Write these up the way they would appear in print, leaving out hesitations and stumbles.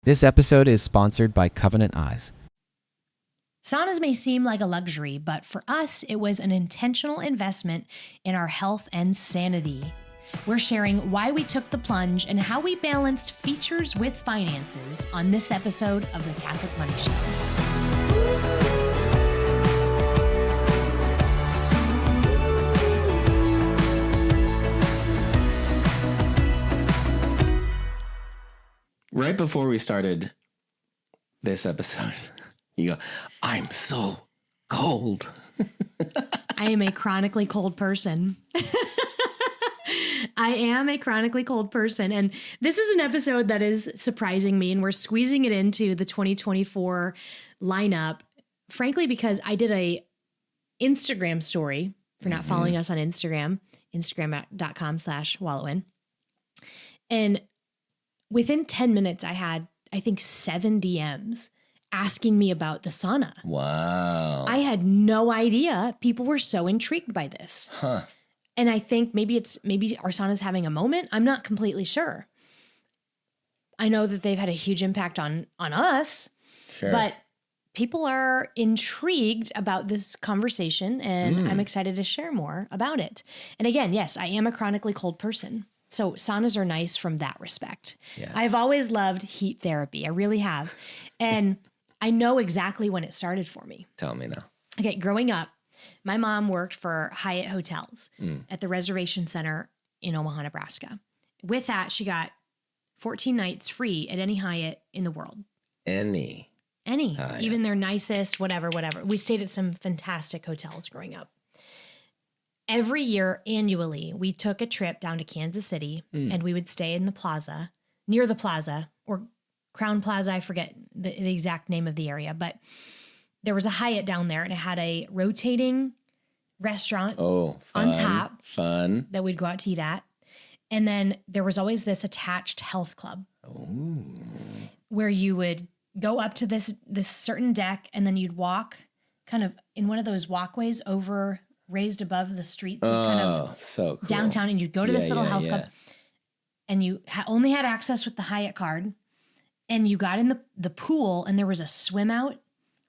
This episode is sponsored by Covenant Eyes. Saunas may seem like a luxury, but for us, it was an intentional investment in our health and sanity. We're sharing why we took the plunge and how we balanced features with finances on this episode of The Catholic Money Show. Right before we started this episode, you go, I'm so cold. I am a chronically cold person. I am a chronically cold person. And this is an episode that is surprising me, and we're squeezing it into the 2024 lineup, frankly, because I did a Instagram story. If you're not following us on Instagram, instagram.com/wallowin. And within 10 minutes, I had, I think, 7 DMs asking me about the sauna. Wow. I had no idea people were so intrigued by this. Huh. And I think maybe our sauna's having a moment. I'm not completely sure. I know that they've had a huge impact on us, Sure. but people are intrigued about this conversation, and I'm excited to share more about it. And again, yes, I am a chronically cold person. So saunas are nice from that respect. Yes. I've always loved heat therapy. I really have. And I know exactly when it started for me. Tell me now. Okay, growing up, my mom worked for Hyatt Hotels at the Reservation Center in Omaha, Nebraska. With that, she got 14 nights free at any Hyatt in the world. Any. Hyatt. Even their nicest, whatever. We stayed at some fantastic hotels growing up. Every year, annually, we took a trip down to Kansas City and we would stay in the plaza, near the plaza, or Crown Plaza. I forget the exact name of the area, but there was a Hyatt down there and it had a rotating restaurant on top. Fun. That we'd go out to eat at. And then there was always this attached health club where you would go up to this certain deck and then you'd walk kind of in one of those walkways over raised above the streets of kind of so cool. downtown, and you'd go to this little health club and you only had access with the Hyatt card, and you got in the pool and there was a swim out.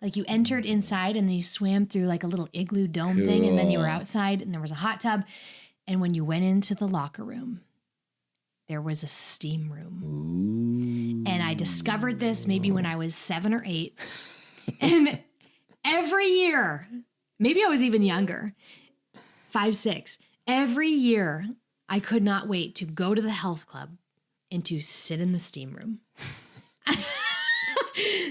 Like you entered inside and then you swam through like a little igloo dome thing, and then you were outside and there was a hot tub. And when you went into the locker room, there was a steam room. Ooh. And I discovered this maybe when I was 7 or 8. And every year, maybe I was even younger, 5, 6. Every year, I could not wait to go to the health club and to sit in the steam room.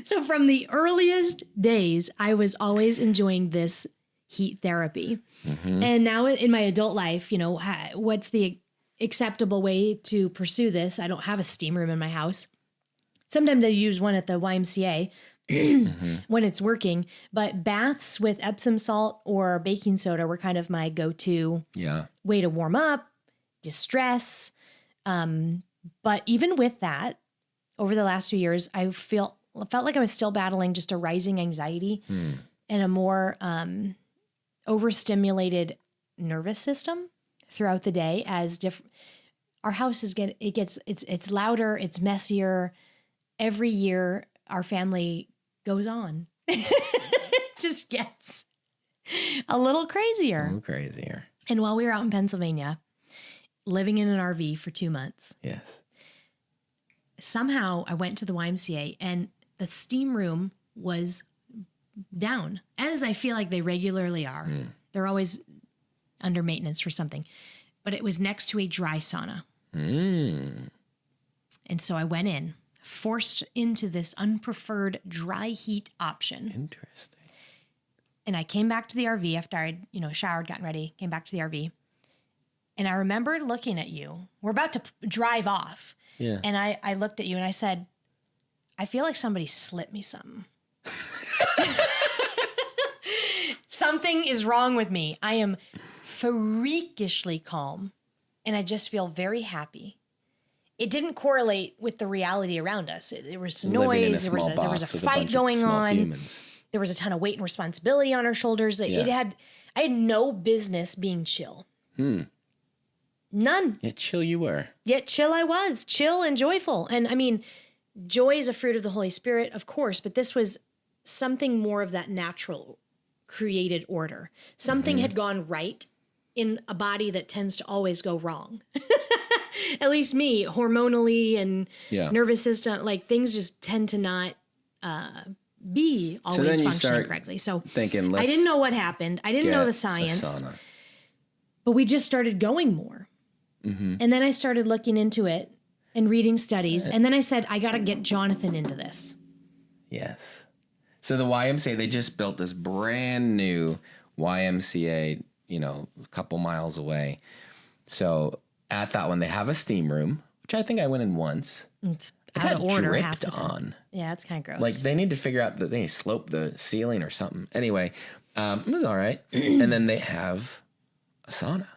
So from the earliest days, I was always enjoying this heat therapy. And now in my adult life, you know, what's the acceptable way to pursue this? I don't have a steam room in my house. Sometimes I use one at the YMCA. When it's working, but baths with Epsom salt or baking soda were kind of my go-to way to warm up, distress. But even with that, over the last few years, I felt like I was still battling just a rising anxiety and a more overstimulated nervous system throughout the day. As our house it's louder, it's messier. Every year, our family goes on. It just gets a little crazier. And while we were out in Pennsylvania, living in an RV for 2 months, somehow I went to the YMCA and the steam room was down, as I feel like they regularly are. They're always under maintenance for something. But it was next to a dry sauna. And so I went in, forced into this unpreferred dry heat option. Interesting. And I came back to the RV after I'd, showered, gotten ready, came back to the RV. And I remembered looking at you. We're about to drive off. Yeah. And I looked at you and I said, I feel like somebody slipped me something. Something is wrong with me. I am freakishly calm and I just feel very happy. It didn't correlate with the reality around us. There was noise. There was a fight going on. Humans. There was a ton of weight and responsibility on our shoulders. I had no business being chill. None. Yet chill you were. Yet chill I was. Chill and joyful. And I mean, joy is a fruit of the Holy Spirit, of course, but this was something more of that natural created order. Something had gone right in a body that tends to always go wrong. At least me, hormonally and nervous system, like things just tend to not be always functioning correctly. So thinking, I didn't know what happened. I didn't know the science, but we just started going more. And then I started looking into it and reading studies. And then I said, I got to get Jonathan into this. Yes. So the YMCA, they just built this brand new YMCA, a couple miles away. So at that one, they have a steam room, which I think I went in once. It's It out kind of order. dripped on. Yeah, it's kind of gross. Like they need to figure out that they slope the ceiling or something. Anyway, it was all right. And then they have a sauna.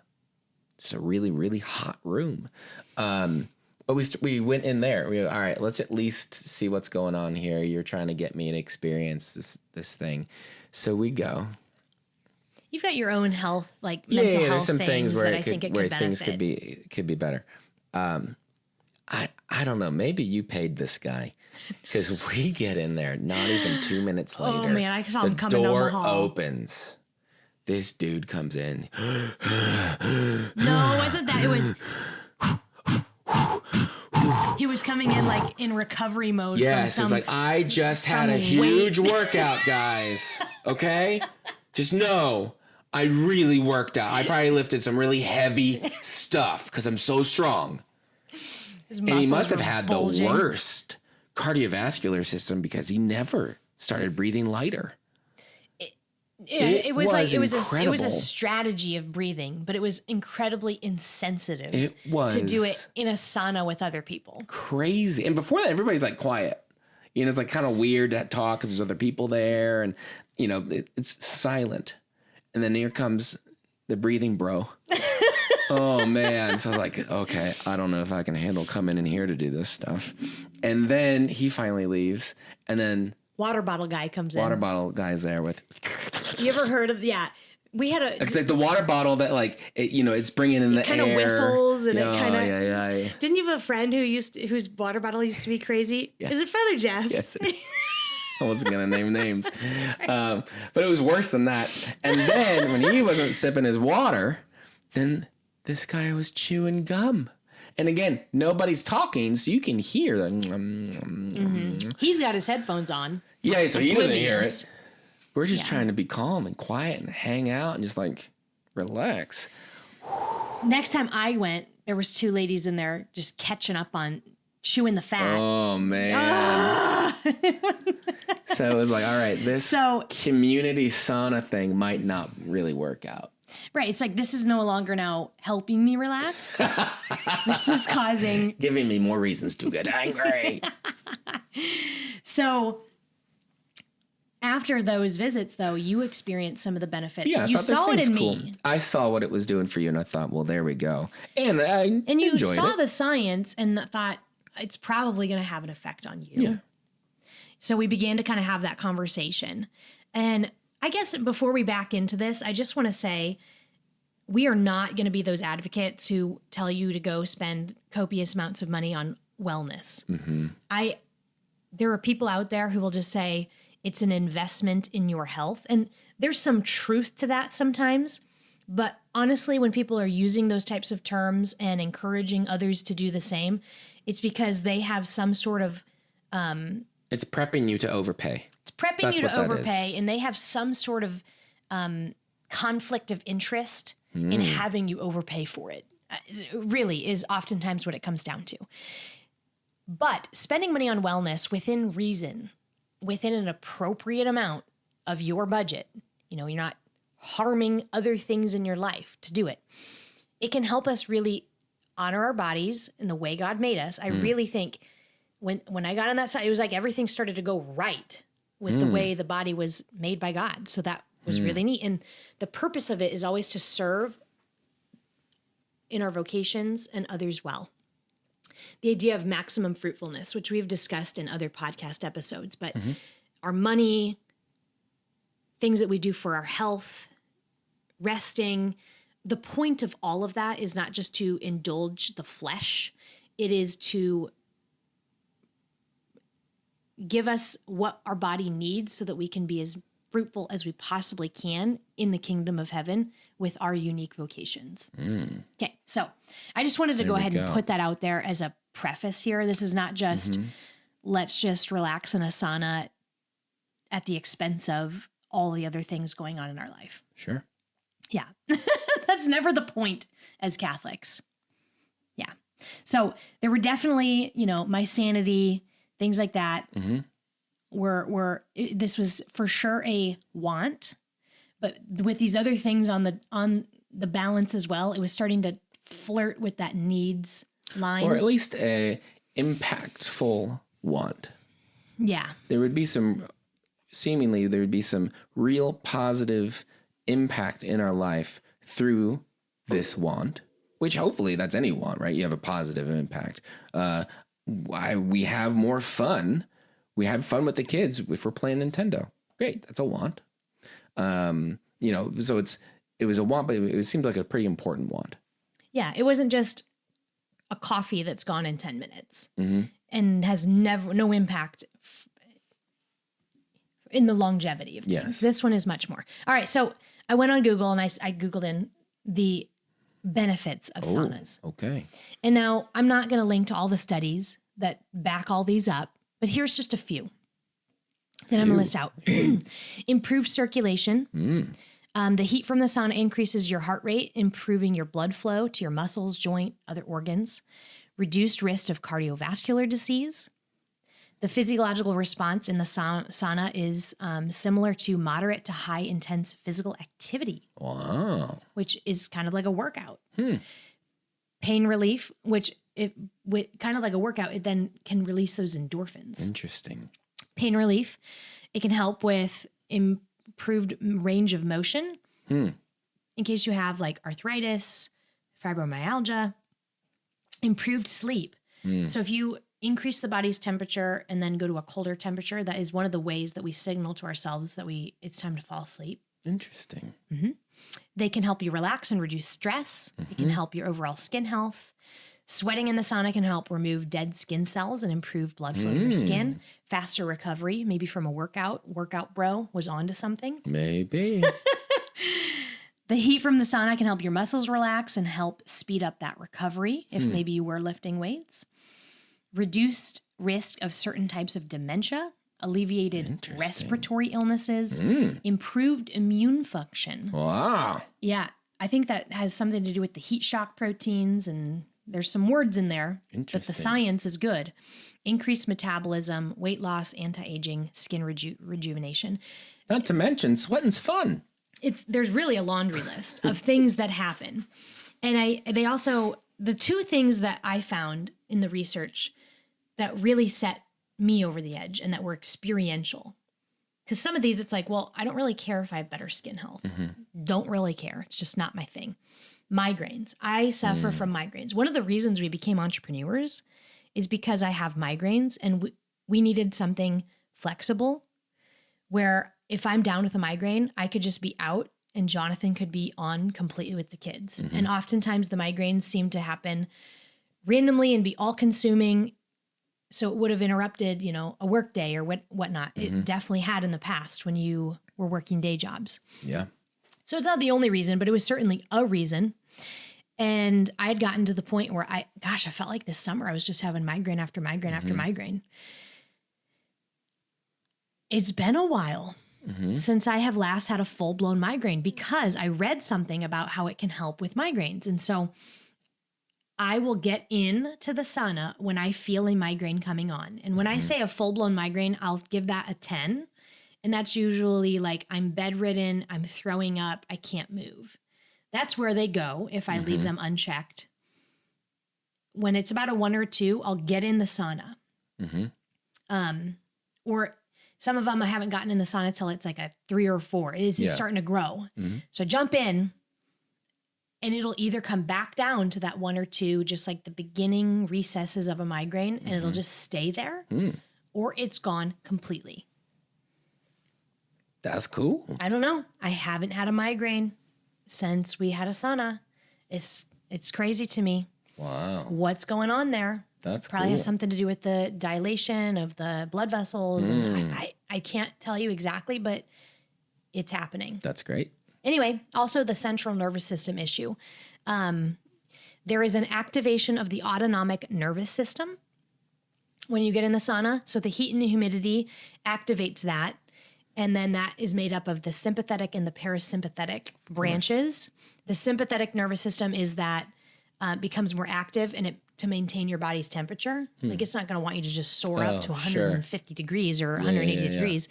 Just a really, really hot room. But we went in there. We were, all right, let's at least see what's going on here. You're trying to get me to experience this thing. So we go. You've got your own health, like mental health there's some things where that I think it could benefit. things could be better. I don't know. Maybe you paid this guy because we get in there. Not even 2 minutes later. Oh man, I saw him coming down the hall. The door opens. This dude comes in. No, it wasn't that. It was. He was coming in like in recovery mode. Yes, it's like, I just had a huge workout, guys. Okay? Just know, I really worked out. I probably lifted some really heavy stuff because I'm so strong. And he must have had the worst cardiovascular system because he never started breathing lighter. It was a strategy of breathing, but it was incredibly insensitive. It was to do it in a sauna with other people. Crazy. And before that, everybody's like quiet. It's like kind of weird to talk because there's other people there, and it's silent. And then here comes the breathing bro. Oh man. So I was like, okay, I don't know if I can handle coming in here to do this stuff. And then he finally leaves, and then water bottle guy comes in. Water bottle guy's there with. You ever heard of? Yeah, we had a. It's like the water bottle that it's bringing in the air. Kind of whistles and it kind of. Yeah. Didn't you have a friend whose water bottle used to be crazy? Yes. Is it Feather Jeff? Yes. It is. I wasn't gonna name names, but it was worse than that. And then when he wasn't sipping his water, then this guy was chewing gum. And again, nobody's talking, so you can hear the. He's got his headphones on. Yeah, so he doesn't hear it. We're just trying to be calm and quiet and hang out and just like relax. Next time I went, there was 2 ladies in there just catching up on chewing the fat. Oh man. So it was like, all right, this community sauna thing might not really work out. Right. It's like, this is no longer now helping me relax. This is giving me more reasons to get angry. So after those visits, though, you experienced some of the benefits. Yeah, you saw it in cool. me. I saw what it was doing for you, and I thought, well, there we go. And you saw the science and thought it's probably going to have an effect on you. Yeah. So we began to kind of have that conversation. And I guess before we back into this, I just want to say we are not going to be those advocates who tell you to go spend copious amounts of money on wellness. There are people out there who will just say it's an investment in your health. And there's some truth to that sometimes. But honestly, when people are using those types of terms and encouraging others to do the same, it's because they have some sort of... it's prepping you to overpay. It's prepping you to overpay, and they have some sort of conflict of interest in having you overpay for it. It really is oftentimes what it comes down to. But spending money on wellness within reason, within an appropriate amount of your budget, you're not harming other things in your life to do it. It can help us really honor our bodies in the way God made us. I really think when I got on that side, it was like everything started to go right with the way the body was made by God. So that was really neat. And the purpose of it is always to serve in our vocations and others well. The idea of maximum fruitfulness, which we've discussed in other podcast episodes, but our money, things that we do for our health, resting, the point of all of that is not just to indulge the flesh. It is to give us what our body needs so that we can be as fruitful as we possibly can in the kingdom of heaven with our unique vocations. Okay, so I just wanted to go ahead and put that out there as a preface here. This is not just, let's just relax in a sauna at the expense of all the other things going on in our life. Sure. Yeah. That's never the point as Catholics. Yeah. So there were definitely, my sanity, things like that this was for sure a want, but with these other things on the balance as well, it was starting to flirt with that needs line. Or at least a impactful want. Yeah. There would be some real positive impact in our life through this want, which hopefully that's any want, right? You have a positive impact. We have more fun. We have fun with the kids if we're playing Nintendo. Great. That's a want. So it was a want, but it seemed like a pretty important want. Yeah. It wasn't just a coffee that's gone in 10 minutes and has no impact in the longevity of things. Yes. This one is much more. All right. So I went on Google and I Googled in the benefits of saunas. Okay. And now I'm not going to link to all the studies that back all these up, but here's just a few that I'm going to list out. Improved circulation. The heat from the sauna increases your heart rate, improving your blood flow to your muscles, joint, other organs. Reduced risk of cardiovascular disease. The physiological response in the sauna is similar to moderate to high intense physical activity. Wow. Which is kind of like a workout. Pain relief, which kind of like a workout, it then can release those endorphins. Interesting. Pain relief, it can help with improved range of motion. In case you have like arthritis, fibromyalgia, improved sleep. So if you increase the body's temperature and then go to a colder temperature, that is one of the ways that we signal to ourselves that it's time to fall asleep. Interesting. They can help you relax and reduce stress. It can help your overall skin health. Sweating in the sauna can help remove dead skin cells and improve blood flow to your skin. Faster recovery, maybe from a workout. Workout bro was onto something. Maybe. The heat from the sauna can help your muscles relax and help speed up that recovery if maybe you were lifting weights. Reduced risk of certain types of dementia, alleviated respiratory illnesses, improved immune function. Wow. Yeah, I think that has something to do with the heat shock proteins, and there's some words in there, but the science is good. Increased metabolism, weight loss, anti-aging, skin rejuvenation. Not to mention, sweating's fun. There's really a laundry list of things that happen. And the two things that I found in the research that really set me over the edge and that were experiential. Because some of these, it's like, well, I don't really care if I have better skin health. Don't really care. It's just not my thing. Migraines. I suffer from migraines. One of the reasons we became entrepreneurs is because I have migraines, and we needed something flexible where if I'm down with a migraine, I could just be out and Jonathan could be on completely with the kids. And oftentimes the migraines seem to happen randomly and be all consuming. So it would have interrupted, a work day or whatnot. It definitely had in the past when you were working day jobs. Yeah. So it's not the only reason, but it was certainly a reason. And I had gotten to the point where I felt like this summer I was just having migraine after migraine after migraine. It's been a while since I have last had a full-blown migraine because I read something about how it can help with migraines. And so I will get into the sauna when I feel a migraine coming on. And when I say a full-blown migraine, I'll give that a 10. And that's usually like I'm bedridden, I'm throwing up, I can't move. That's where they go if I leave them unchecked. When it's about a 1 or 2, I'll get in the sauna. Or some of them I haven't gotten in the sauna till it's like a 3 or 4. It's just starting to grow. So I jump in and it'll either come back down to that 1 or 2, just like the beginning recesses of a migraine, and it'll just stay there, or it's gone completely. That's cool. I don't know. I haven't had a migraine since we had a sauna. It's crazy to me. Wow. What's going on there? That's Probably cool. has something to do with the dilation of the blood vessels. And I can't tell you exactly, but it's happening. That's great. Anyway, also the central nervous system issue. There is an activation of the autonomic nervous system when you get in the sauna. So the heat and the humidity activates that. And then that is made up of the sympathetic and the parasympathetic branches. The sympathetic nervous system is that becomes more active and to maintain your body's temperature. Like it's not going to want you to just soar up to 150 degrees or 180 degrees.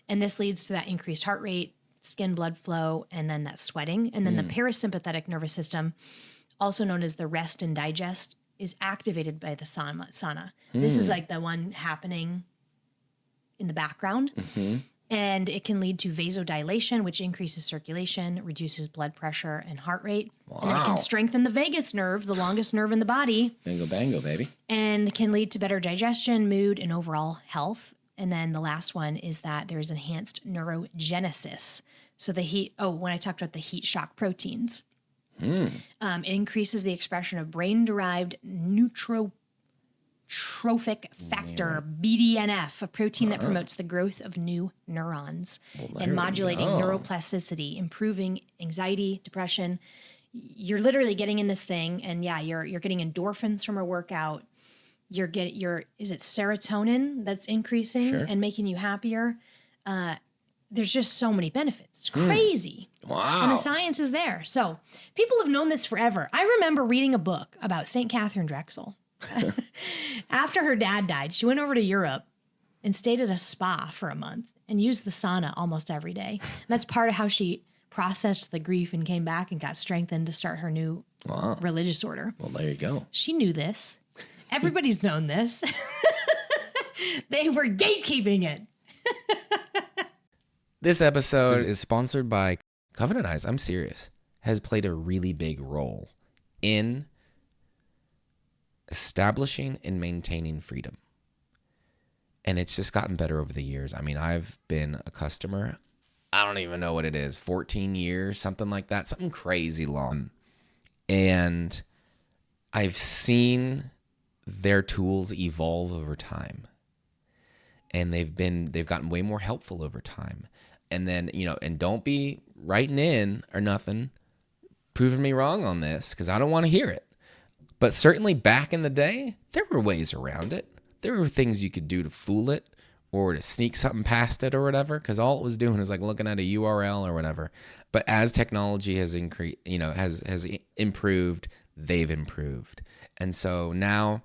And this leads to that increased heart rate, skin blood flow, and then that sweating. And then the parasympathetic nervous system, also known as the rest and digest, is activated by the sauna. This is like the one happening in the background. And it can lead to vasodilation, which increases circulation, reduces blood pressure and heart rate. Wow. And then it can strengthen the vagus nerve, the longest nerve in the body. Bango, bango, baby. And can lead to better digestion, mood, and overall health. And then the last one is that there's enhanced neurogenesis. So the heat, when I talked about the heat shock proteins, it increases the expression of brain-derived neurotrophic factor, BDNF, a protein that promotes the growth of new neurons and modulating neuroplasticity, improving anxiety, depression. You're literally getting in this thing, and you're getting endorphins from a workout. Is it serotonin that's increasing and making you happier? There's just so many benefits. It's crazy. Wow. And the science is there. So people have known this forever. I remember reading a book about St. Catherine Drexel. After her dad died, she went over to Europe and stayed at a spa for a month and used the sauna almost every day. And that's part of how she processed the grief and came back and got strengthened to start her new religious order. Well, there you go. She knew this. Everybody's known this. They were gatekeeping it. This episode is sponsored by Covenant Eyes. I'm serious. Has played a really big role in establishing and maintaining freedom. And it's just gotten better over the years. I mean, I've been a customer, I don't even know what it is, 14 years, something like that, something crazy long. And I've seen their tools evolve over time. And they've gotten way more helpful over time. And then, and don't be writing in or nothing, proving me wrong on this, because I don't want to hear it. But certainly back in the day, there were ways around it. There were things you could do to fool it or to sneak something past it or whatever, because all it was doing is like looking at a URL or whatever. But as technology has increased, has improved, they've improved. And so now,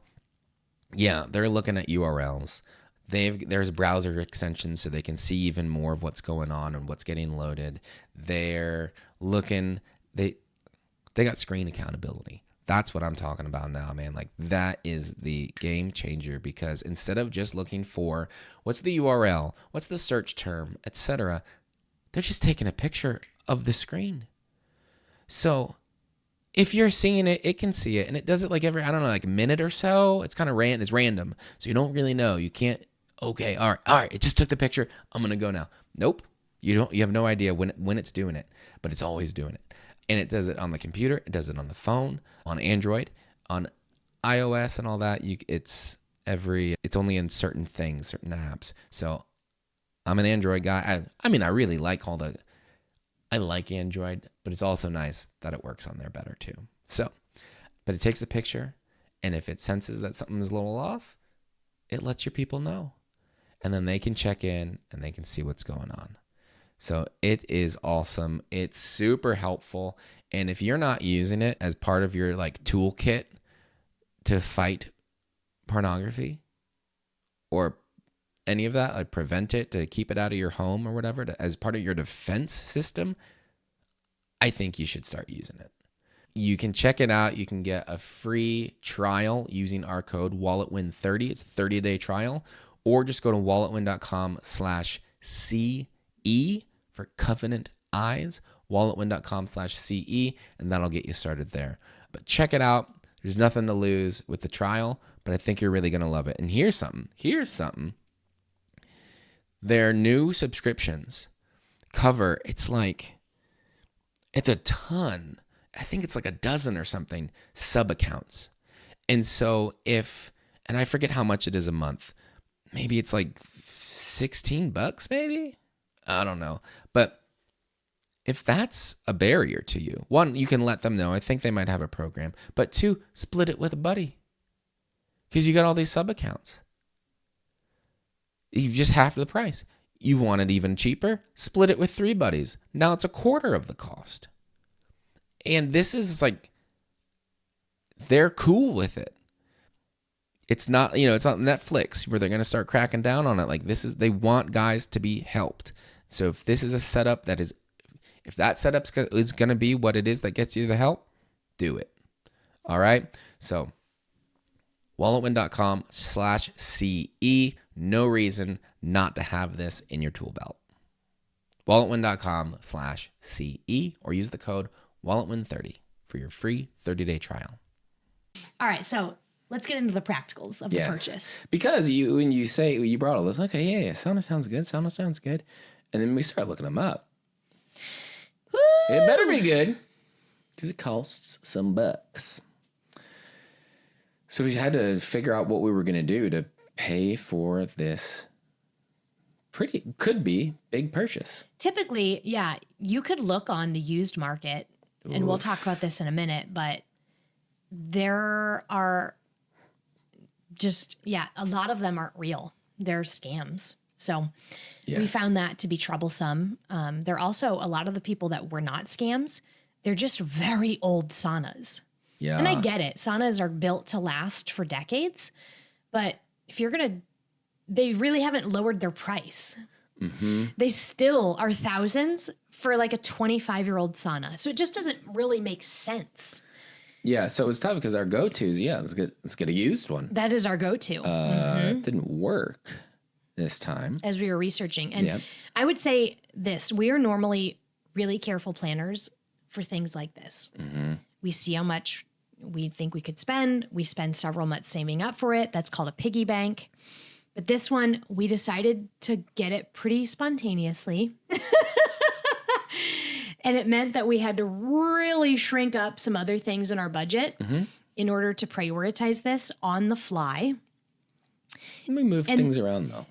they're looking at URLs. There's browser extensions so they can see even more of what's going on and what's getting loaded. They're looking, they got screen accountability. That's what I'm talking about now, man. Like that is the game changer, because instead of just looking for what's the URL, what's the search term, etc., they're just taking a picture of the screen. So if you're seeing it, it can see it, and it does it like every, like a minute or so. It's kind of it's random, so you don't really know. You can't. Okay, all right. It just took the picture. I'm gonna go now. Nope. You have no idea when it's doing it, but it's always doing it. And it does it on the computer. It does it on the phone, on Android, on iOS, and all that. It's only in certain things, certain apps. So I'm an Android guy. I really like I like Android, but it's also nice that it works on there better too. So, but it takes a picture, and if it senses that something is a little off, it lets your people know. And then they can check in and they can see what's going on. So it is awesome. It's super helpful. And if you're not using it as part of your toolkit to fight pornography or any of that, prevent it, to keep it out of your home or whatever, as part of your defense system, I think you should start using it. You can check it out. You can get a free trial using our code WalletWin30. It's a 30-day trial. Or just go to walletwin.com/CE for Covenant Eyes, walletwin.com/CE, and that'll get you started there. But check it out. There's nothing to lose with the trial, but I think you're really going to love it. And here's something. Their new subscriptions cover, it's a ton. I think it's like a dozen or something sub accounts. And so if and I forget how much it is a month. Maybe it's like $16, maybe? I don't know. But if that's a barrier to you, one, you can let them know. I think they might have a program. But two, split it with a buddy. Because you got all these sub accounts. You just half the price. You want it even cheaper? Split it with 3 buddies. Now it's a quarter of the cost. And this is like, they're cool with it. It's not, it's not Netflix where they're going to start cracking down on it. Like they want guys to be helped. So if this is a setup if that setup is going to be what it is that gets you the help, do it. All right. So walletwin.com/CE. No reason not to have this in your tool belt. walletwin.com/CE or use the code walletwin30 for your free 30-day trial. All right. So let's get into the practicals of the purchase. Because when you brought all this, okay, yeah, Sauna sounds good. Sauna sounds good. And then we start looking them up. Woo! It better be good because it costs some bucks. So we had to figure out what we were going to do to pay for this could be big purchase. Typically, yeah, you could look on the used market, and we'll talk about this in a minute, but there are a lot of them aren't real. They're scams. So we found that to be troublesome. There are also a lot of the people that were not scams. They're just very old saunas. Yeah. And I get it. Saunas are built to last for decades, but if they really haven't lowered their price. Mm-hmm. They still are thousands for like a 25-year-old sauna. So it just doesn't really make sense. Yeah, so it was tough because our go-tos, let's get a used one. That is our go-to. It didn't work this time. As we were researching. And I would say this, we are normally really careful planners for things like this. Mm-hmm. We see how much we think we could spend. We spend several months saving up for it. That's called a piggy bank. But this one, we decided to get it pretty spontaneously. And it meant that we had to really shrink up some other things in our budget in order to prioritize this on the fly. We moved things around, though.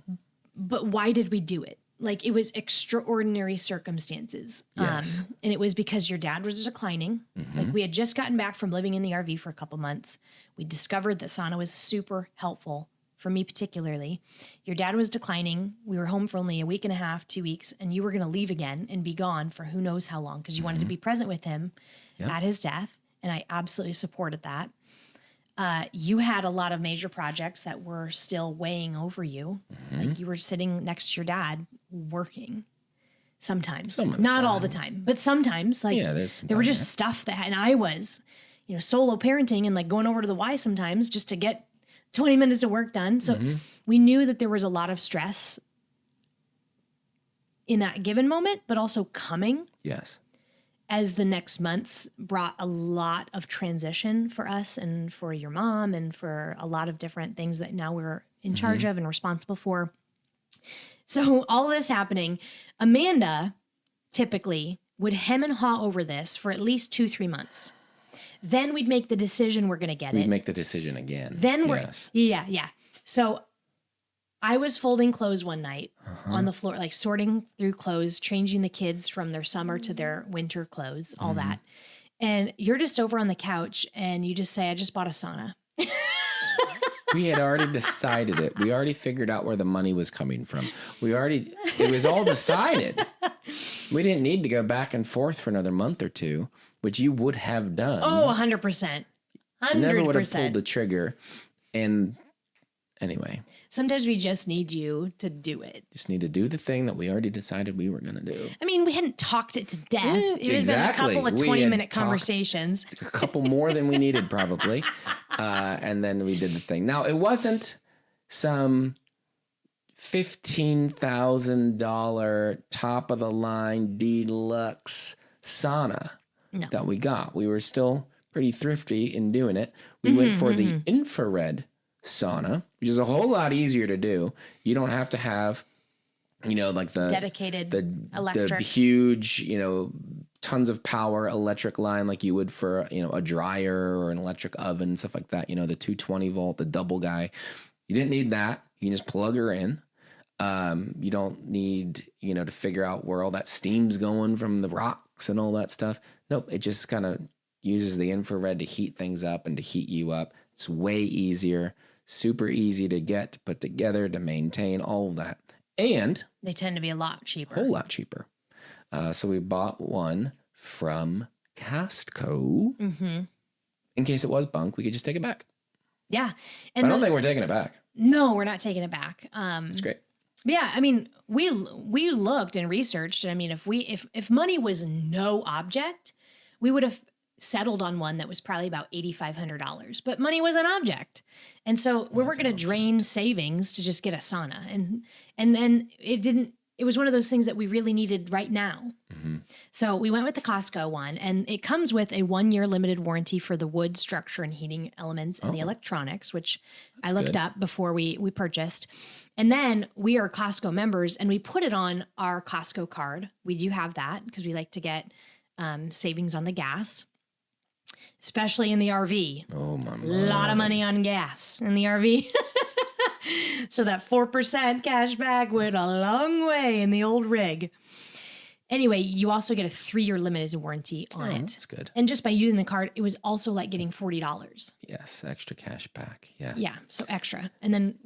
But why did we do it? Like, it was extraordinary circumstances. Yes. And it was because your dad was declining. Mm-hmm. Like, we had just gotten back from living in the RV for a couple months. We discovered that sauna was super helpful, for me particularly. Your dad was declining. We were home for only a week and a half, 2 weeks, and you were going to leave again and be gone for who knows how long because you wanted to be present with him at his death. And I absolutely supported that. You had a lot of major projects that were still weighing over you. Mm-hmm. Like, you were sitting next to your dad working sometimes. Not all the time, but sometimes. Like, there were just stuff that, and I was, solo parenting and like going over to the Y sometimes just to get 20 minutes of work done. So we knew that there was a lot of stress in that given moment, but also coming. Yes. As the next months brought a lot of transition for us and for your mom and for a lot of different things that now we're in charge of and responsible for. So all this happening, Amanda typically would hem and haw over this for at least 2-3 months. Then we'd make the decision we're going to get it. We'd make the decision again. Then yeah. So I was folding clothes one night on the floor, like sorting through clothes, changing the kids from their summer to their winter clothes, all that. And you're just over on the couch and you just say, I just bought a sauna. We had already decided it. We already figured out where the money was coming from. It was all decided. We didn't need to go back and forth for another month or two, which you would have done. Oh, 100%. 100%. Never would have pulled the trigger. And anyway. Sometimes we just need you to do it. Just need to do the thing that we already decided we were going to do. I mean, we hadn't talked it to death. It would have been a couple of 20-minute conversations. A couple more than we needed, probably. And then we did the thing. Now, it wasn't some $15,000 top-of-the-line deluxe sauna that we got. We were still pretty thrifty in doing it. We went for the infrared sauna, which is a whole lot easier to do. You don't have to have, like the dedicated electric, the huge, tons of power electric line like you would for, a dryer or an electric oven, stuff like that. The 220 volt, the double guy. You didn't need that. You can just plug her in. You don't need, to figure out where all that steam's going from the rocks and all that stuff. Nope. It just kind of uses the infrared to heat things up and to heat you up. It's way easier, super easy to get, to put together, to maintain, all of that. And they tend to be a lot cheaper. A whole lot cheaper. So we bought one from Costco. Mm-hmm. In case it was bunk, we could just take it back. Yeah. And I don't think we're taking it back. No, we're not taking it back. It's great. Yeah, I mean, we looked and researched. And I mean, if money was no object, we would have settled on one that was probably about $8,500. But money was an object, and so we weren't going to drain savings to just get a sauna. And then it didn't. It was one of those things that we really needed right now. Mm-hmm. So we went with the Costco one, and it comes with a 1-year limited warranty for the wood, structure, and heating elements and the electronics, which I looked up before we purchased. And then we are Costco members, and we put it on our Costco card. We do have that because we like to get savings on the gas, especially in the RV. Oh, my God. A lot of money on gas in the RV. So that 4% cash back went a long way in the old rig. Anyway, you also get a 3-year limited warranty on it. That's good. And just by using the card, it was also like getting $40. Yes, extra cash back. Yeah. Yeah, so extra. And then,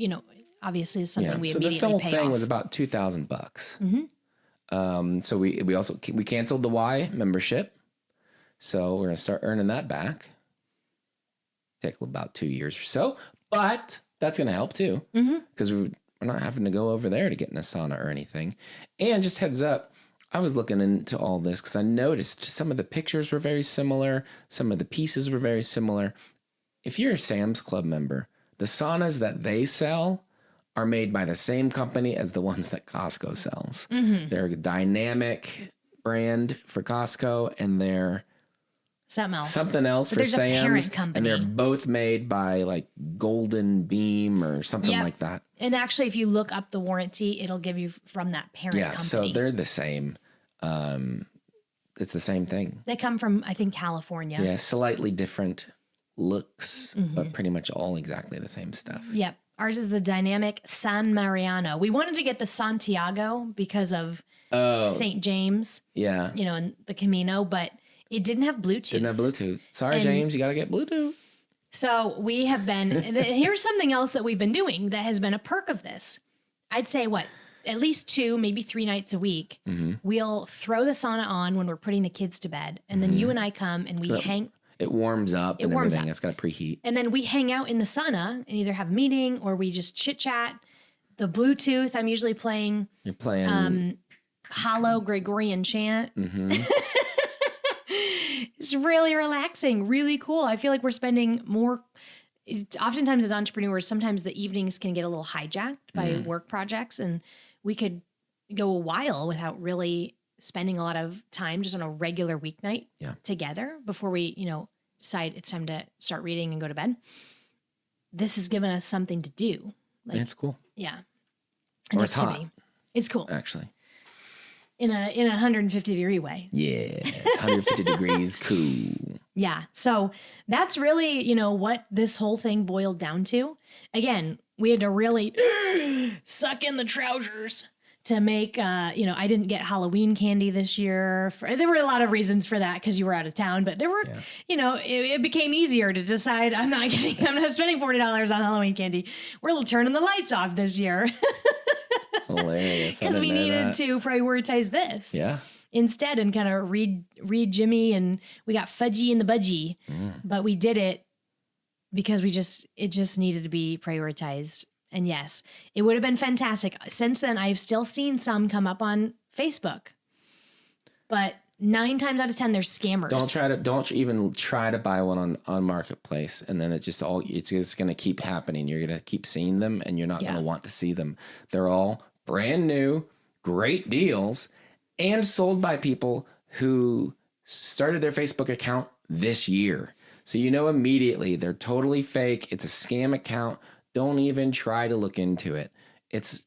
obviously it's something we so immediately the whole pay thing off. was about $2,000. Mm-hmm. So we also canceled the Y membership. So we're gonna start earning that back. Take about 2 years or so, but that's gonna help too, because we're not having to go over there to get in a sauna or anything. And just heads up, I was looking into all this because I noticed some of the pictures were very similar, some of the pieces were very similar. If you're a Sam's Club member, the saunas that they sell are made by the same company as the ones that Costco sells. Mm-hmm. They're a Dynamic brand for Costco, and they're something else for Sam's. And they're both made by like Golden Beam or something like that. And actually, if you look up the warranty, it'll give you from that parent company. Yeah, so they're the same. It's the same thing. They come from, I think, California. Yeah, slightly different looks, but pretty much all exactly the same stuff. Yep. Ours is the Dynamic San Mariano. We wanted to get the Santiago because of St. James. Yeah. And the Camino, but it didn't have Bluetooth. Didn't have Bluetooth. Sorry, James, you got to get Bluetooth. So we have been, here's something else that we've been doing that has been a perk of this. I'd say at least 2, maybe 3 nights a week. Mm-hmm. We'll throw the sauna on when we're putting the kids to bed. And then you and I come and we hang. It warms up and everything. It's got to preheat. And then we hang out in the sauna and either have a meeting or we just chit chat. The Bluetooth, I'm usually playing. You're playing hollow Gregorian chant. Mm-hmm. It's really relaxing, really cool. I feel like we're spending more. Oftentimes, as entrepreneurs, sometimes the evenings can get a little hijacked by work projects, and we could go a while without really spending a lot of time just on a regular weeknight together before we, decide it's time to start reading and go to bed. This has given us something to do. It's cool. Yeah. Or it's hot. It's cool. Actually. In a 150-degree way. Yeah, 150 degrees, cool. Yeah, so that's really, what this whole thing boiled down to. Again, we had to really suck in the trousers to make, I didn't get Halloween candy this year. There were a lot of reasons for that because you were out of town, but there were, it became easier to decide I'm not spending $40 on Halloween candy. We're turning the lights off this year. Hilarious. Because we needed to prioritize this. Yeah. Instead and kind of read Jimmy, and we got fudgy in the budgie, but we did it because it just needed to be prioritized. And yes, it would have been fantastic. Since then, I've still seen some come up on Facebook, but 9 times out of 10, they're scammers. Don't even try to buy one on Marketplace, and then it's just going to keep happening. You're going to keep seeing them, and you're not going to want to see them. They're all brand new, great deals, and sold by people who started their Facebook account this year. So immediately they're totally fake. It's a scam account. Don't even try to look into it. It's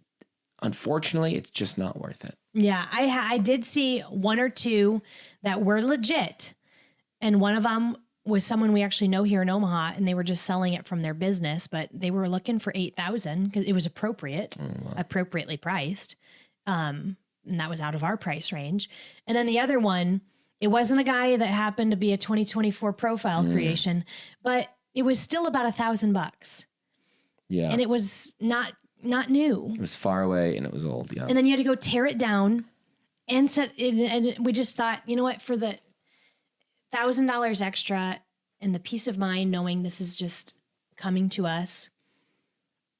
unfortunately, it's just not worth it. Yeah, I did see one or two that were legit, and one of them was someone we actually know here in Omaha, and they were just selling it from their business, but they were looking for $8,000 because it was appropriately priced, and that was out of our price range. And then the other one, it wasn't a guy that happened to be a 2024 profile creation, but it was still about $1,000, Yeah. and it was not new. It was far away and it was old. Yeah. And then you had to go tear it down and set it. And we just thought, you know what, for the $1,000 extra and the peace of mind, knowing this is just coming to us,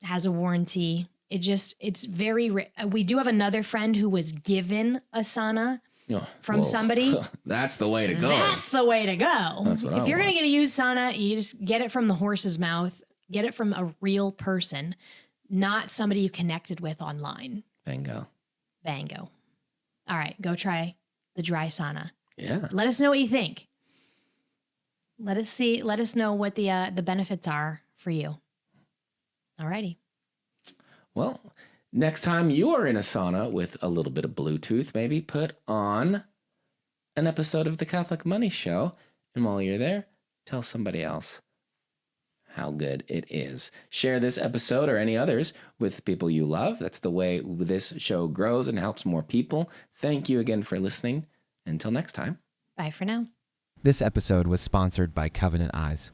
has a warranty. It's very, we do have another friend who was given a sauna from somebody. That's the way to go. That's the way to go. That's what if you're going to get a used sauna, you just get it from the horse's mouth, get it from a real person, not somebody you connected with online. Bingo. All right, go try the dry sauna. Yeah. Let us know what you think. Let us know what the benefits are for you. All righty. Well, next time you are in a sauna with a little bit of Bluetooth, maybe put on an episode of the Catholic Money Show. And while you're there, tell somebody else how good it is. Share this episode or any others with people you love. That's the way this show grows and helps more people. Thank you again for listening. Until next time. Bye for now. This episode was sponsored by Covenant Eyes.